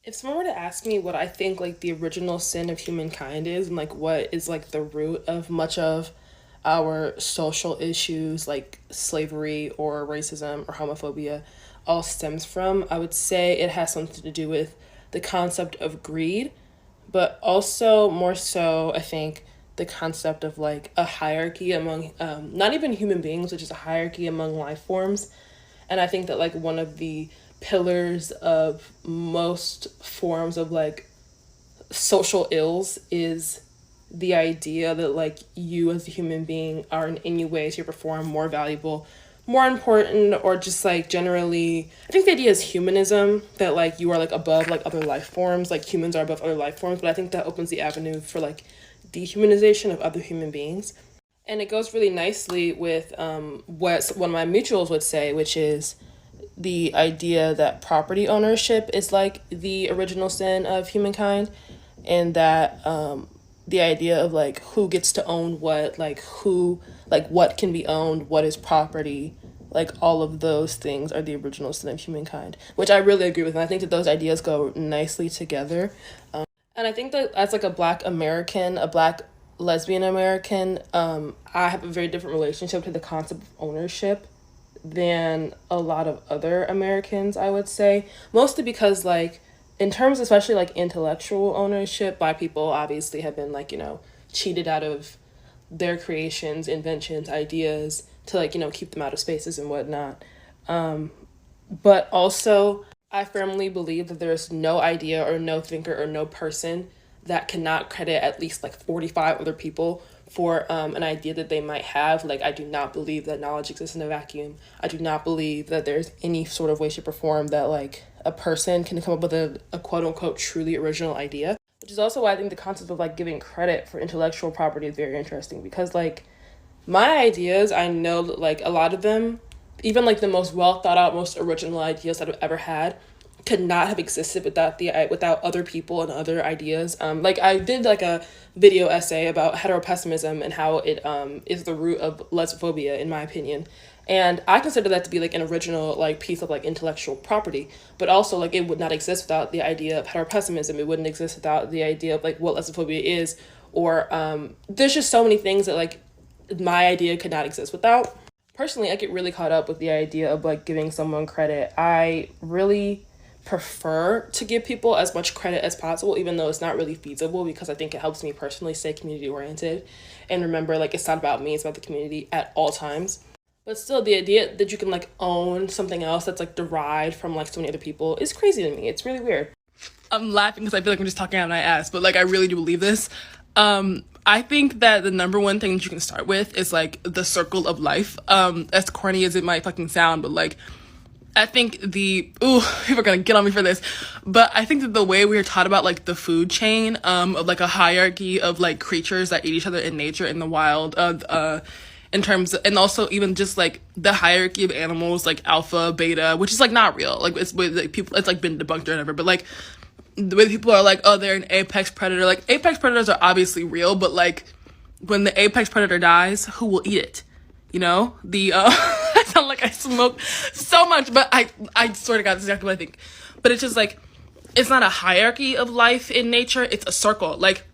If someone were to ask me what I think like the original sin of humankind is and like what is like the root of much of our social issues like slavery or racism or homophobia all stems from, I would say it has something to do with the concept of greed, but also more so, I think, the concept of like a hierarchy among not even human beings, which is a hierarchy among life forms. And I think that like one of the pillars of most forms of like social ills is the idea that like you as a human being are in any way shape or form more valuable, more important, or just like generally, I think the idea is humanism, that like you are like above like other life forms, like humans are above other life forms. But I think that opens the avenue for like dehumanization of other human beings. And it goes really nicely with what one of my mutuals would say, which is the idea that property ownership is like the original sin of humankind, and that the idea of like who gets to own what, like who, like what can be owned, what is property, like all of those things are the original sin of humankind, which I really agree with. And I think that those ideas go nicely together. And I think that as like a black American, a black lesbian American, I have a very different relationship to the concept of ownership than a lot of other Americans, I would say. Mostly because like in terms especially like intellectual ownership, black people obviously have been like, cheated out of their creations, inventions, ideas to like, keep them out of spaces and whatnot. But also, I firmly believe that there's no idea or no thinker or no person that cannot credit at least like 45 other people for an idea that they might have. Like, I do not believe that knowledge exists in a vacuum. I do not believe that there's any sort of way, shape, or form that like a person can come up with a quote unquote truly original idea. Which is also why I think the concept of like giving credit for intellectual property is very interesting, because like my ideas, I know that like a lot of them, even like the most well thought out, most original ideas that I've ever had, could not have existed without other people and other ideas. Like I did like a video essay about heteropessimism and how it is the root of lesbophobia in my opinion. And I consider that to be like an original like piece of like intellectual property, but also like it would not exist without the idea of heteropessimism. It wouldn't exist without the idea of like what lesbophobia is, or there's just so many things that like my idea could not exist without. Personally, I get really caught up with the idea of like giving someone credit. I really prefer to give people as much credit as possible, even though it's not really feasible, because I think it helps me personally stay community oriented and remember like it's not about me, it's about the community at all times. But still, the idea that you can like own something else that's like derived from like so many other people is crazy to me. It's really weird. I'm laughing because I feel like I'm just talking out of my ass, but like I really do believe this. I think that the number one thing that you can start with is like the circle of life. As corny as it might fucking sound, but like I think people are gonna get on me for this, but I think that the way we are taught about like the food chain, of like a hierarchy of like creatures that eat each other in nature, in the wild, in terms of, and also even just like the hierarchy of animals, like alpha, beta, which is like not real. Like it's with like people, it's like been debunked or whatever, but like the way people are like, oh, they're an apex predator. Like apex predators are obviously real, but like when the apex predator dies, who will eat it? I sound like I smoke so much, but I swear to God, that's exactly what I think. But it's just like, it's not a hierarchy of life in nature, it's a circle. Like,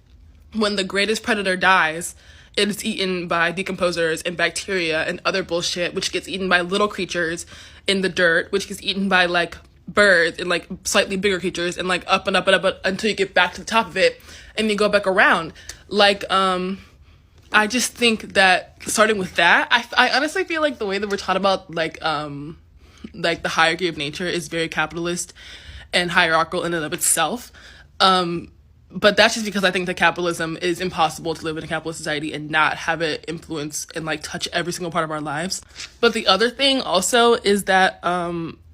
when the greatest predator dies, it is eaten by decomposers and bacteria and other bullshit, which gets eaten by little creatures in the dirt, which gets eaten by, like, birds and, like, slightly bigger creatures, and, like, up and up and up until you get back to the top of it, and you go back around. Like, I just think that starting with that, I honestly feel like the way that we're taught about like the hierarchy of nature is very capitalist and hierarchical in and of itself. But that's just because I think that capitalism is impossible to live in a capitalist society and not have it influence and like touch every single part of our lives. But the other thing also is that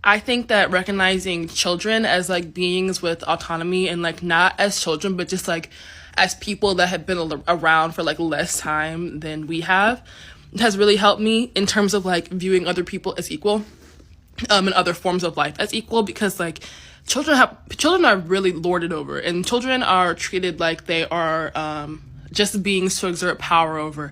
I think that recognizing children as like beings with autonomy, and like not as children, but just like as people that have been around for like less time than we have, has really helped me in terms of like viewing other people as equal, and other forms of life as equal, because like children are really lorded over, and children are treated like they are just beings to exert power over.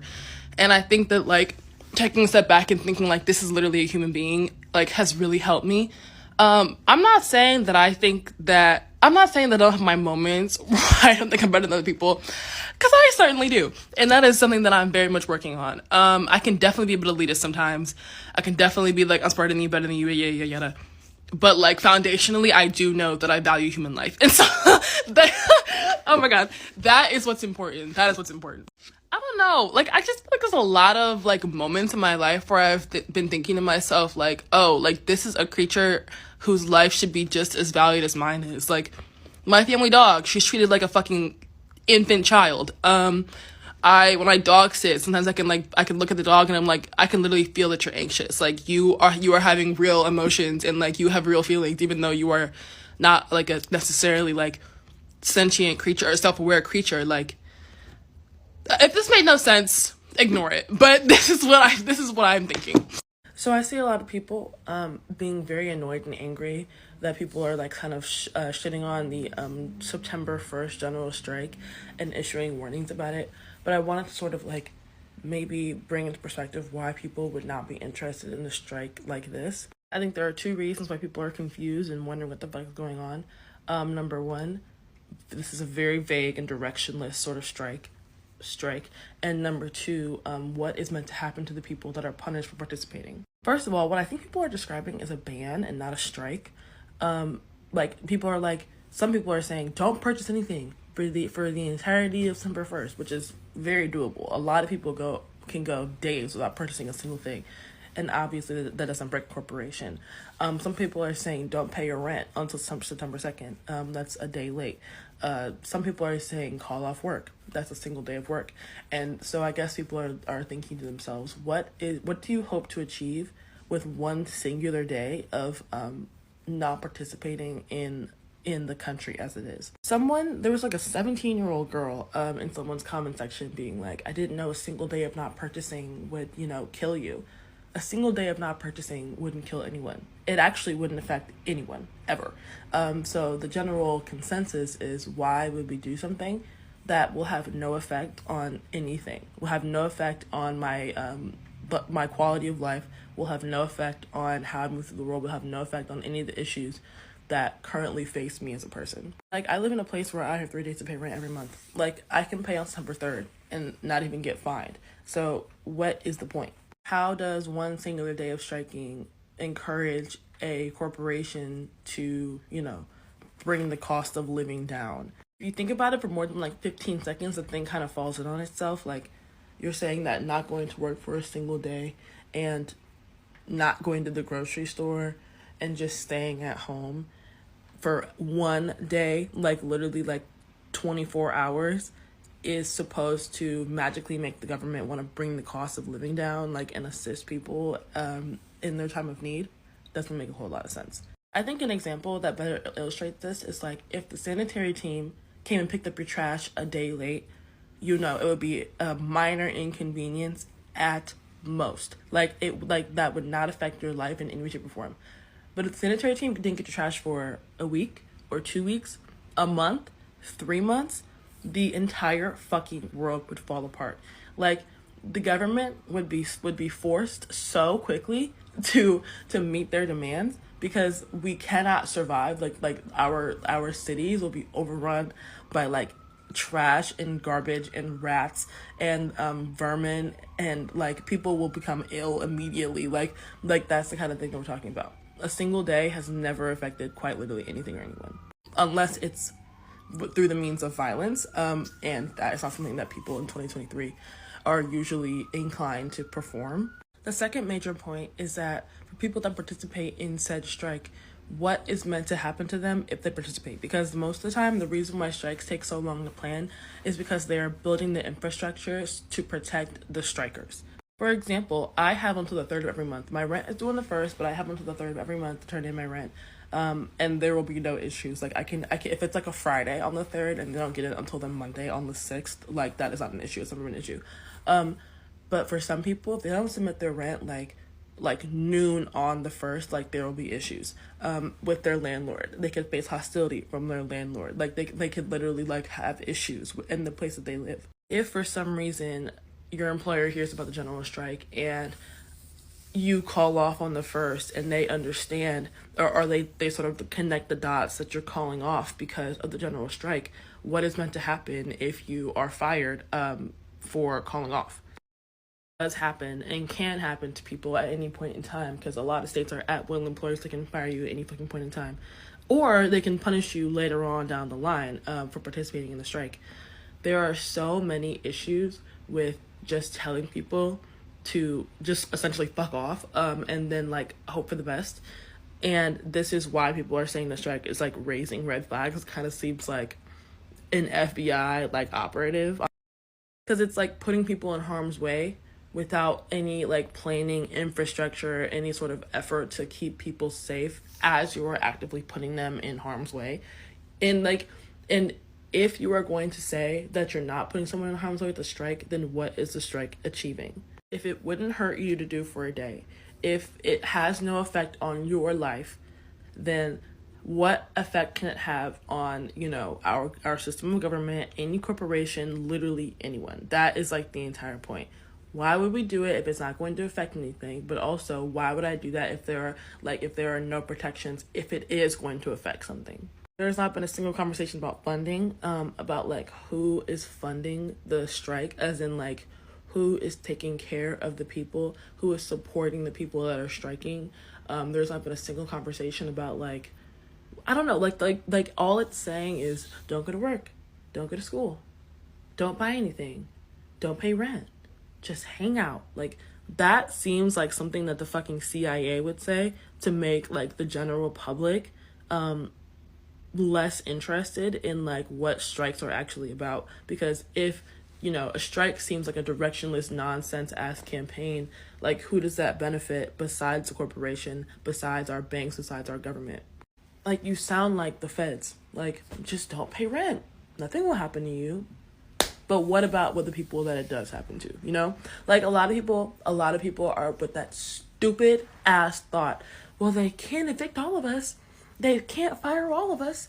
And I think that like taking a step back and thinking like this is literally a human being like has really helped me. I'm not saying that I'm not saying that I don't have my moments where I don't think I'm better than other people, because I certainly do. And that is something that I'm very much working on. I can definitely be able to lead us sometimes. I can definitely be like, I'm smarter than you, better than you, yada. But like foundationally, I do know that I value human life. And so, oh my God, that is what's important. That is what's important. I don't know. Like, I just feel like there's a lot of like moments in my life where I've been thinking to myself, like, oh, like this is a creature whose life should be just as valued as mine is. Like, my family dog, she's treated like a fucking infant child. When my dog sits, sometimes I can look at the dog and I'm like, I can literally feel that you're anxious. Like, you are having real emotions and like you have real feelings, even though you are not like a necessarily like sentient creature or self-aware creature. Like, if this made no sense, ignore it. But this is what I'm thinking. So I see a lot of people being very annoyed and angry that people are like kind of shitting on the September 1st general strike and issuing warnings about it. But I wanted to sort of like maybe bring into perspective why people would not be interested in a strike like this. I think there are two reasons why people are confused and wondering what the fuck is going on. Number one, this is a very vague and directionless sort of strike, and number two, what is meant to happen to the people that are punished for participating. First of all, what I think people are describing is a ban and not a strike. Like, people are like, some people are saying don't purchase anything for the entirety of December 1st, which is very doable. A lot of people can go days without purchasing a single thing, and obviously that doesn't break a corporation. Some people are saying don't pay your rent until September 2nd. That's a day late. Some people are saying call off work. That's a single day of work. And so I guess people are thinking to themselves, what do you hope to achieve with one singular day of not participating in the country as it is? There was like a 17-year-old girl in someone's comment section being like, I didn't know a single day of not purchasing would, kill you. A single day of not purchasing wouldn't kill anyone. It actually wouldn't affect anyone, ever. So the general consensus is, why would we do something that will have no effect on anything? Will have no effect on my quality of life, will have no effect on how I move through the world, will have no effect on any of the issues that currently face me as a person. Like, I live in a place where I have 3 days to pay rent every month. Like, I can pay on September 3rd and not even get fined. So what is the point? How does one singular day of striking encourage a corporation to, bring the cost of living down? If you think about it for more than like 15 seconds, the thing kind of falls in on itself. Like, you're saying that not going to work for a single day and not going to the grocery store and just staying at home for one day, like literally like 24 hours, is supposed to magically make the government want to bring the cost of living down, like, and assist people in their time of need. Doesn't make a whole lot of sense. I think an example that better illustrates this is like, if the sanitary team came and picked up your trash a day late, it would be a minor inconvenience at most. Like, that would not affect your life in any way, shape, or form. But if the sanitary team didn't get your trash for a week or 2 weeks, a month, 3 months, the entire fucking world would fall apart. Like, the government would be forced so quickly to meet their demands, because we cannot survive. Like our cities will be overrun by like trash and garbage and rats and vermin, and like people will become ill immediately. Like that's the kind of thing that we're talking about. A single day has never affected quite literally anything or anyone, unless it's through the means of violence, and that is not something that people in 2023 are usually inclined to perform. The second major point is that for people that participate in said strike, what is meant to happen to them if they participate? Because most of the time, the reason why strikes take so long to plan is because they are building the infrastructure to protect the strikers. For example, I have until the 3rd of every month. My rent is due on the 1st, but I have until the 3rd of every month to turn in my rent. And there will be no issues. Like, I can, if it's like a Friday on the 3rd and they don't get it until the Monday on the 6th, like, that is not an issue. It's never an issue. But for some people, if they don't submit their rent like noon on the 1st, like, there will be issues with their landlord. They could face hostility from their landlord. Like, they could literally like have issues in the place that they live. If for some reason your employer hears about the general strike and you call off on the first and they understand, or they sort of connect the dots that you're calling off because of the general strike, what is meant to happen if you are fired for calling off? Does happen and can happen to people at any point in time, because a lot of states are at will employers that can fire you at any fucking point in time, or they can punish you later on down the line for participating in the strike. There are so many issues with just telling people to just essentially fuck off and then like hope for the best. And this is why people are saying the strike is like raising red flags. It kind of seems like an FBI like operative, because it's like putting people in harm's way without any like planning, infrastructure, any sort of effort to keep people safe as you are actively putting them in harm's way. And if you are going to say that you're not putting someone in harm's way with the strike, then what is the strike achieving? If it wouldn't hurt you to do for a day, if it has no effect on your life, then what effect can it have on, you know, our system of government, any corporation, literally anyone? That is like the entire point. Why would we do it if it's not going to affect anything? But also, why would I do that if there are no protections if it is going to affect something? There's not been a single conversation about funding, about like who is funding the strike, as in like who is taking care of the people, who is supporting the people that are striking. There's not been a single conversation about like, I don't know, like all it's saying is don't go to work, don't go to school, don't buy anything, don't pay rent, just hang out. Like that seems like something that the fucking CIA would say to make like the general public less interested in like what strikes are actually about. Because if, you know, a strike seems like a directionless nonsense ass campaign, like who does that benefit besides the corporation, besides our banks, besides our government? Like you sound like the feds. Like just don't pay rent, nothing will happen to you. But what about the people that it does happen to, you know? Like a lot of people are with that stupid ass thought, well, they can't evict all of us, they can't fire all of us.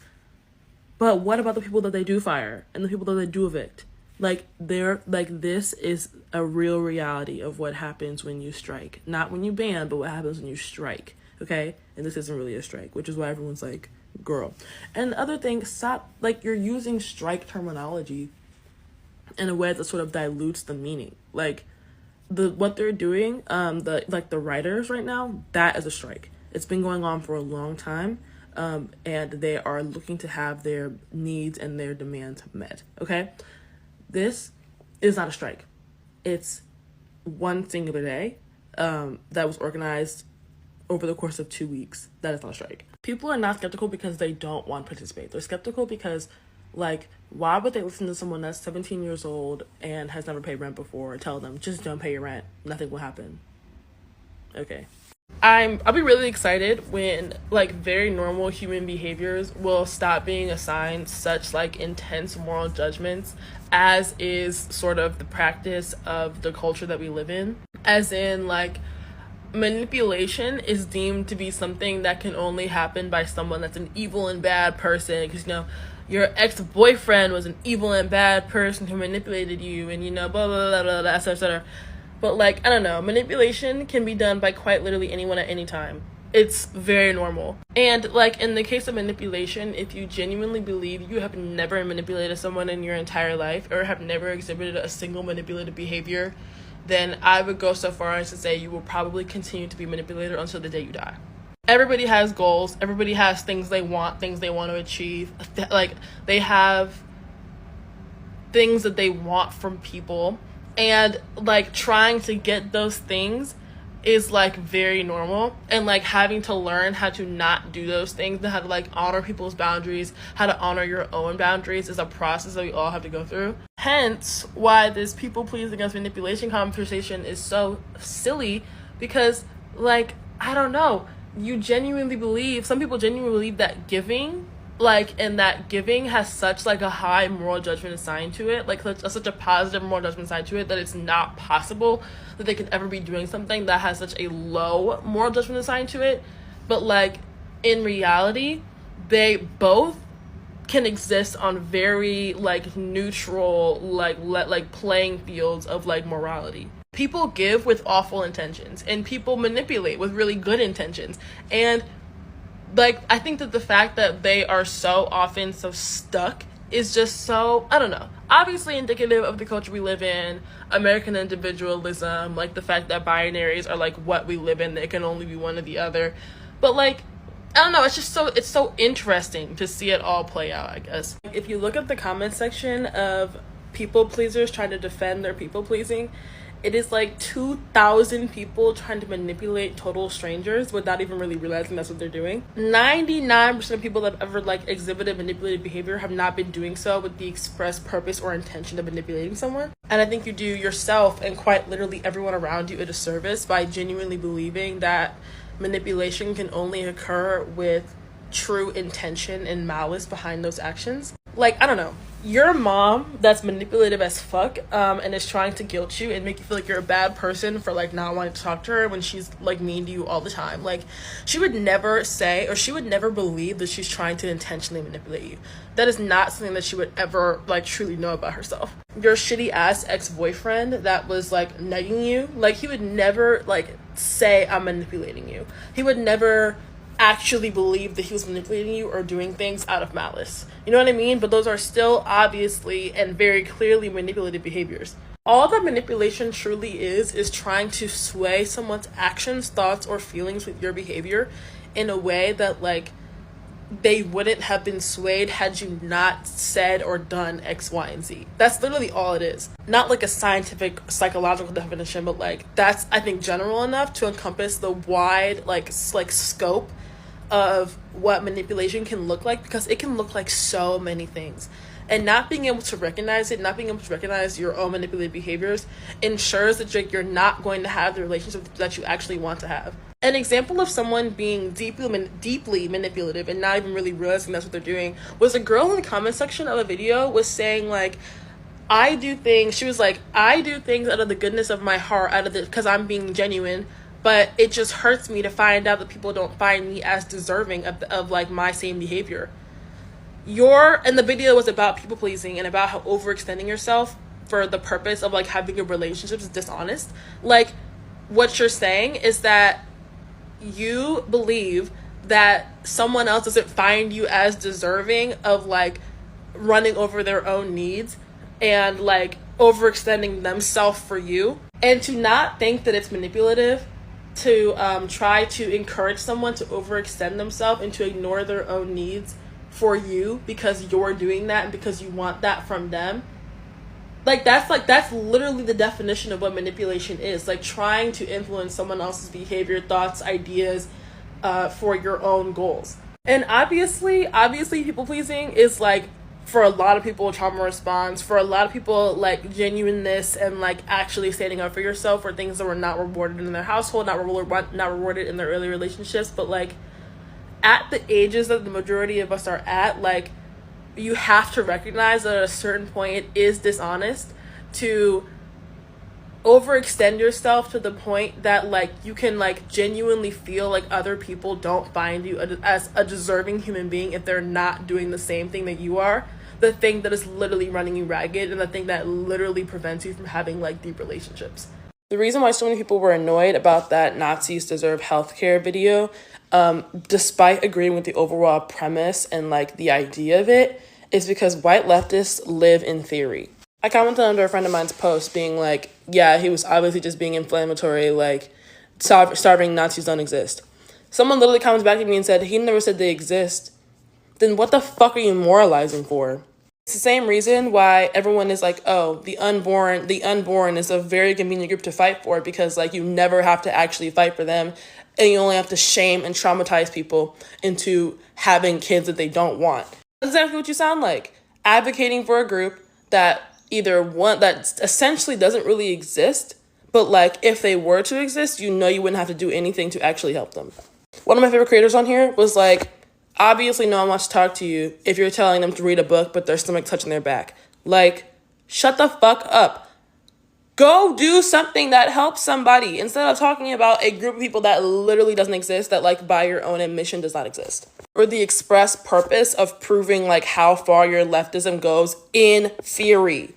But what about the people that they do fire and the people that they do evict? Like this is a real reality of what happens when you strike. Not when you ban, but what happens when you strike, okay? And this isn't really a strike, which is why everyone's like, girl. And the other thing, stop, like you're using strike terminology in a way that sort of dilutes the meaning. Like what they're doing, the writers right now, that is a strike. It's been going on for a long time, and they are looking to have their needs and their demands met. Okay, this is not a strike. It's one singular day that was organized over the course of 2 weeks. That is not a strike. People are not skeptical because they don't want to participate. They're skeptical because, like, why would they listen to someone that's 17 years old and has never paid rent before and tell them, just don't pay your rent, nothing will happen? Okay. I'll be really excited when like very normal human behaviors will stop being assigned such like intense moral judgments as is sort of the practice of the culture that we live in. As in, like, manipulation is deemed to be something that can only happen by someone that's an evil and bad person, because, you know, your ex-boyfriend was an evil and bad person who manipulated you, and, you know, blah, blah, blah, blah, blah, etc. But, like, I don't know, manipulation can be done by quite literally anyone at any time. It's very normal. And, like, in the case of manipulation, if you genuinely believe you have never manipulated someone in your entire life, or have never exhibited a single manipulative behavior, then I would go so far as to say you will probably continue to be manipulated until the day you die. Everybody has goals. Everybody has things they want to achieve. Like, they have things that they want from people. And, like, trying to get those things is, like, very normal. And, like, having to learn how to not do those things and how to, like, honor people's boundaries, how to honor your own boundaries is a process that we all have to go through. Hence why this people-pleasing against manipulation conversation is so silly, because, like, I don't know, some people genuinely believe that giving, like, and that giving has such, like, a high moral judgment assigned to it, like, such a positive moral judgment assigned to it, that it's not possible that they could ever be doing something that has such a low moral judgment assigned to it. But, like, in reality, they both can exist on very, like, neutral, like playing fields of, like, morality. people give with awful intentions and people manipulate with really good intentions. And like, I think that the fact that they are so often so stuck is just so, I don't know, obviously indicative of the culture we live in, American individualism, like the fact that binaries are like what we live in, they can only be one or the other. But like, I don't know, it's just so, it's so interesting to see it all play out, I guess. If you look at the comment section of people pleasers trying to defend their people pleasing, it is like 2,000 people trying to manipulate total strangers without even really realizing that's what they're doing. 99% of people that have ever like exhibited manipulative behavior have not been doing so with the express purpose or intention of manipulating someone. And I think you do yourself and quite literally everyone around you a disservice by genuinely believing that manipulation can only occur with true intention and malice behind those actions. Like, I don't know, your mom that's manipulative as fuck and is trying to guilt you and make you feel like you're a bad person for like not wanting to talk to her when she's like mean to you all the time. Like, she would never say, or she would never believe that she's trying to intentionally manipulate you. That is not something that she would ever like truly know about herself. Your shitty ass ex-boyfriend that was like negging you, like he would never like say I'm manipulating you. He would never actually believe that he was manipulating you or doing things out of malice. You know what I mean? But those are still obviously and very clearly manipulative behaviors. All that manipulation truly is trying to sway someone's actions, thoughts, or feelings with your behavior in a way that like they wouldn't have been swayed had you not said or done X, Y, and Z. That's literally all it is. Not like a scientific, psychological definition, but like that's, I think, general enough to encompass the wide like scope of what manipulation can look like, because it can look like so many things. And not being able to recognize it, not being able to recognize your own manipulative behaviors ensures that you're not going to have the relationship that you actually want to have. An example of someone being deeply manipulative and not even really realizing that's what they're doing was a girl in the comment section of a video was saying like, I do things out of the goodness of my heart, because I'm being genuine, but it just hurts me to find out that people don't find me as deserving of like my same behavior. And the video was about people pleasing and about how overextending yourself for the purpose of like having a relationship is dishonest. Like, what you're saying is that you believe that someone else doesn't find you as deserving of like running over their own needs and like overextending themselves for you, and to not think that it's manipulative to try to encourage someone to overextend themselves and to ignore their own needs for you because you're doing that and because you want that from them. That's literally the definition of what manipulation is. Like, trying to influence someone else's behavior, thoughts, ideas for your own goals. And obviously people pleasing is like, for a lot of people, trauma response. For a lot of people, like genuineness and like actually standing up for yourself for things that were not rewarded in their household, not rewarded in their early relationships. But like, at the ages that the majority of us are at, like, you have to recognize that at a certain point it is dishonest to overextend yourself to the point that like you can like genuinely feel like other people don't find you as a deserving human being if they're not doing the same thing that you are, the thing that is literally running you ragged and the thing that literally prevents you from having like deep relationships. The reason why so many people were annoyed about that Nazis deserve healthcare video, despite agreeing with the overall premise and like the idea of it, is because white leftists live in theory. I commented under a friend of mine's post being like, yeah, he was obviously just being inflammatory, like starving Nazis don't exist. Someone literally commented back to me and said, he never said they exist. Then what the fuck are you moralizing for? It's the same reason why everyone is like, oh, the unborn is a very convenient group to fight for, because like you never have to actually fight for them and you only have to shame and traumatize people into having kids that they don't want. That's exactly what you sound like. Advocating for a group that that essentially doesn't really exist, but like if they were to exist, you know you wouldn't have to do anything to actually help them. One of my favorite creators on here was like, obviously no one wants to talk to you if you're telling them to read a book but their stomach touching their back. Like, shut the fuck up. Go do something that helps somebody instead of talking about a group of people that literally doesn't exist, that like by your own admission does not exist. For the express purpose of proving like how far your leftism goes in theory.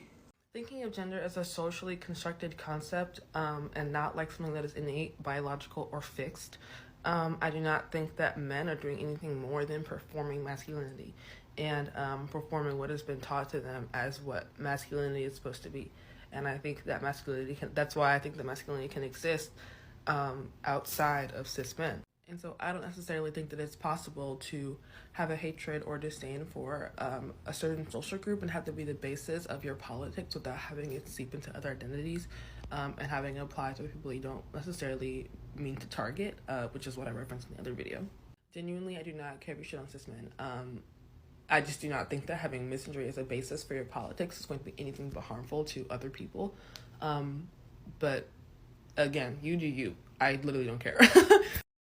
Thinking of gender as a socially constructed concept, and not like something that is innate, biological, or fixed. I do not think that men are doing anything more than performing masculinity and performing what has been taught to them as what masculinity is supposed to be. And I think that that's why I think that masculinity can exist outside of cis men. And so I don't necessarily think that it's possible to have a hatred or disdain for a certain social group and have to be the basis of your politics without having it seep into other identities and having it apply to people you don't necessarily mean to target, which is what I referenced in the other video. Genuinely, I do not care if you shit on cis men. I just do not think that having misandry as a basis for your politics is going to be anything but harmful to other people. But again, you do you. I literally don't care.